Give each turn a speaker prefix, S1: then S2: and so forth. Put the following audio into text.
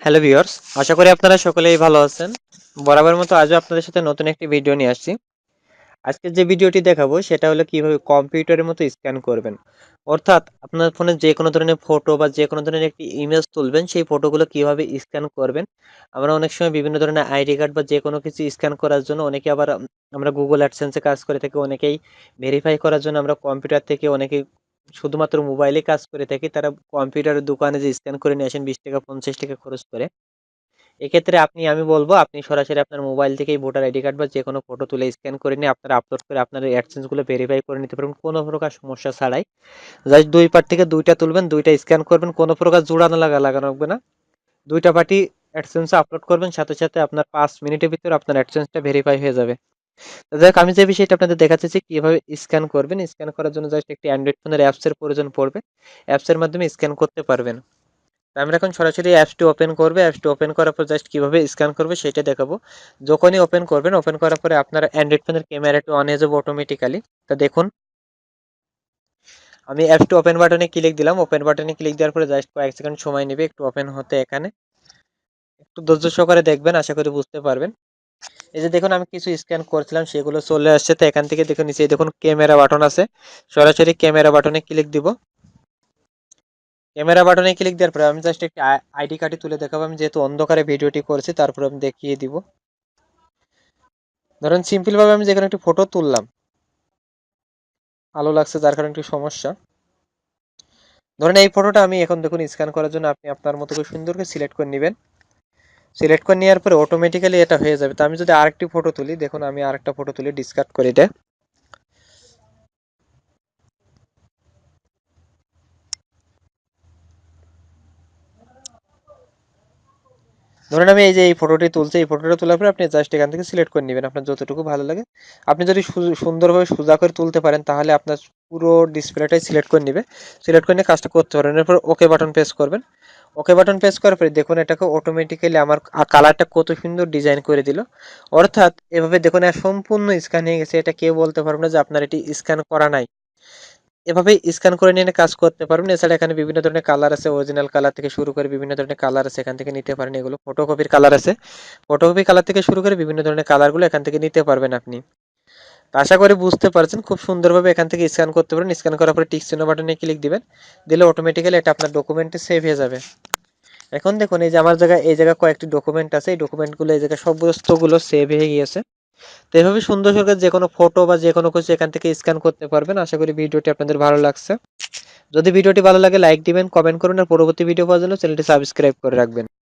S1: Hello viewers, আশা করি আপনারা সকলেই ভালো আছেন। বরাবরের মতো আজও আপনাদের সাথে নতুন একটি ভিডিও নিয়ে আসছি। আজকে যে ভিডিওটি দেখাবো সেটা হলো কিভাবে কম্পিউটারের মতো স্ক্যান করবেন। অর্থাৎ আপনার ফোনে যে কোনো ধরনের ফটো বা যে কোনো ধরনের একটি ইমেজ তুলবেন, সেই ফটোগুলো কিভাবে স্ক্যান করবেন। আমরা অনেক সময় বিভিন্ন ধরনের আইডি কার্ড বা যে কোনো কিছু স্ক্যান করার জন্য অনেকে আবার আমরা গুগল অ্যাডসেন্সে কাজ করে থাকি, অনেকেই ভেরিফাই করার জন্য আমরা কম্পিউটার থেকে অনেকেই শুধুমাত্র মোবাইলে কাজ করে থাকি। তারা কম্পিউটারের দোকানে যে স্ক্যান করে নিয়ে আসেন 20 টাকা 50 টাকা খরচ করে। এক্ষেত্রে আমি বলব আপনি সরাসরি আপনার মোবাইল থেকেই ভোটার আইডি কার্ড বা যেকোনো ফটো তুলে স্ক্যান করে নিয়ে আপনারা আপলোড করে আপনার অ্যাডসেন্স গুলো ভেরিফাই করে নিতে পারবেন কোনো প্রকার সমস্যা ছাড়াই। জাস্ট দুই পার্ট থেকে দুইটা তুলবেন, দুইটা স্ক্যান করবেন, কোনো প্রকার জোড়ানো লাগানো লাগবে না। দুইটা পার্টি অ্যাডসেন্সে আপলোড করবেন, সাথে সাথে আপনার 5 মিনিটের ভিতরে আপনার অ্যাডসেন্সটা ভেরিফাই হয়ে যাবে। তো যাক, আমি যে বিষয়টা আপনাদের দেখাচ্ছি কিভাবে স্ক্যান করবেন। স্ক্যান করার জন্য জাস্ট একটি অ্যান্ড্রয়েড ফোনের অ্যাপসের প্রয়োজন পড়বে। অ্যাপসের মাধ্যমে স্ক্যান করতে পারবেন। আমরা এখন সরাসরি অ্যাপসটি ওপেন করবে। অ্যাপসটি ওপেন করার পর জাস্ট কিভাবে স্ক্যান করবে সেটা দেখাবো। যখনই ওপেন করবেন, ওপেন করার পরে আপনার অ্যান্ড্রয়েড ফোনের ক্যামেরাটি অন হয়ে যাবে অটোমেটিক্যালি। তা দেখুন, আমি অ্যাপসটি ওপেন বাটনে ক্লিক দিলাম। ওপেন বাটনে ক্লিক দেওয়ার পরে জাস্ট কয়েক সেকেন্ড সময় নেবে একটু ওপেন হতে। এখানে একটু ধৈর্য সহকারে দেখবেন, আশা করি বুঝতে পারবেন। এই যে দেখুন, আমি কিছু স্ক্যান করছিলাম সেগুলো চলে আসছে। তো এখান থেকে দেখুন নিচে দেখুন ক্যামেরা বাটন আছে, সরাসরি ক্যামেরা বাটনে ক্লিক দিব। ক্যামেরা বাটনে ক্লিক দেওয়ার পরে আমি জাস্ট একটি আইডি কার্ডই তুলে দেখাবো। আমি যেহেতু অন্ধকারে ভিডিওটি করছি, তারপরে আমি দেখিয়ে দিব। ধরেন সিম্পল ভাবে আমি যেখানে একটি ফটো তুললাম, আলো লাগছে যার কারণে একটু সমস্যা। ধরেন এই ফটোটা আমি এখন দেখুন স্ক্যান করার জন্য আপনি আপনার মতো করে সুন্দর করে সিলেক্ট করে নেবেন। সিলেক্ট করে নেওয়ার পরে অটোমেটিক্যালি এটা হয়ে যাবে। তো আমি যদি আরেকটি ফটো তুলি, দেখুন আমি আরেকটা ফটো তুলি, ডিসকার্ড করি এটা। ধরেন আমি এই যে এই ফটোটি তুলছি, এই ফটোটা তোলার পরে আপনি জাস্ট এখান থেকে সিলেক্ট করে নেবেন আপনার যতটুকু ভালো লাগে। আপনি যদি সুন্দরভাবে সোজা করে তুলতে পারেন তাহলে আপনার পুরো ডিসপ্লেটাই সিলেক্ট করে নেবে। সিলেক্ট করে নিয়ে কাজটা করতে পারেন। এরপর ওকে বাটন প্রেস করবেন। ওকে বাটন প্রেস করার পরে দেখুন এটাকে অটোমেটিক্যালি আমার কালারটা কত সুন্দর ডিজাইন করে দিল। অর্থাৎ এভাবে দেখুন সম্পূর্ণ স্ক্যান হয়ে গেছে। এটা কেউ বলতে পারবে না যে আপনার এটি স্ক্যান করা নাই। এভাবে স্ক্যান করে নিয়ে কাজ করতে পারবেন। এছাড়া এখানে বিভিন্ন ধরনের কালার আছে, অরিজিনাল কালার থেকে শুরু করে বিভিন্ন ধরনের কালার আছে, এখান থেকে নিতে পারেন। এগুলো ফটোকপির কালার আছে, ফটোকপি কালার থেকে শুরু করে বিভিন্ন ধরনের কালারগুলো এখান থেকে নিতে পারবেন আপনি। তো আশা করি বুঝতে পারছেন, খুব সুন্দরভাবে এখান থেকে স্ক্যান করতে পারেন। স্ক্যান করার পরে টিক চিহ্ন বাটনে ক্লিক দিবেন, দিলে অটোমেটিক্যালি এটা আপনার ডকুমেন্টে সেভ হয়ে যাবে। এখন দেখুন এই যে আমার জায়গায় এই জায়গায় কয়েকটি ডকুমেন্ট আছে, এই ডকুমেন্টগুলো এই জায়গায় সমস্তগুলো সেভ হয়ে গিয়েছে। তো এভাবে সুন্দর করে যে কোনো ফটো বা যে কোনো কিছু এখান থেকে স্ক্যান করতে পারবেন। আশা করি ভিডিওটি আপনাদের ভালো লাগছে। যদি ভিডিওটি ভালো লাগে লাইক দিবেন, কমেন্ট করুন, আর পরবর্তী ভিডিও পাওয়ার জন্য চ্যানেলটি সাবস্ক্রাইব করে রাখবেন।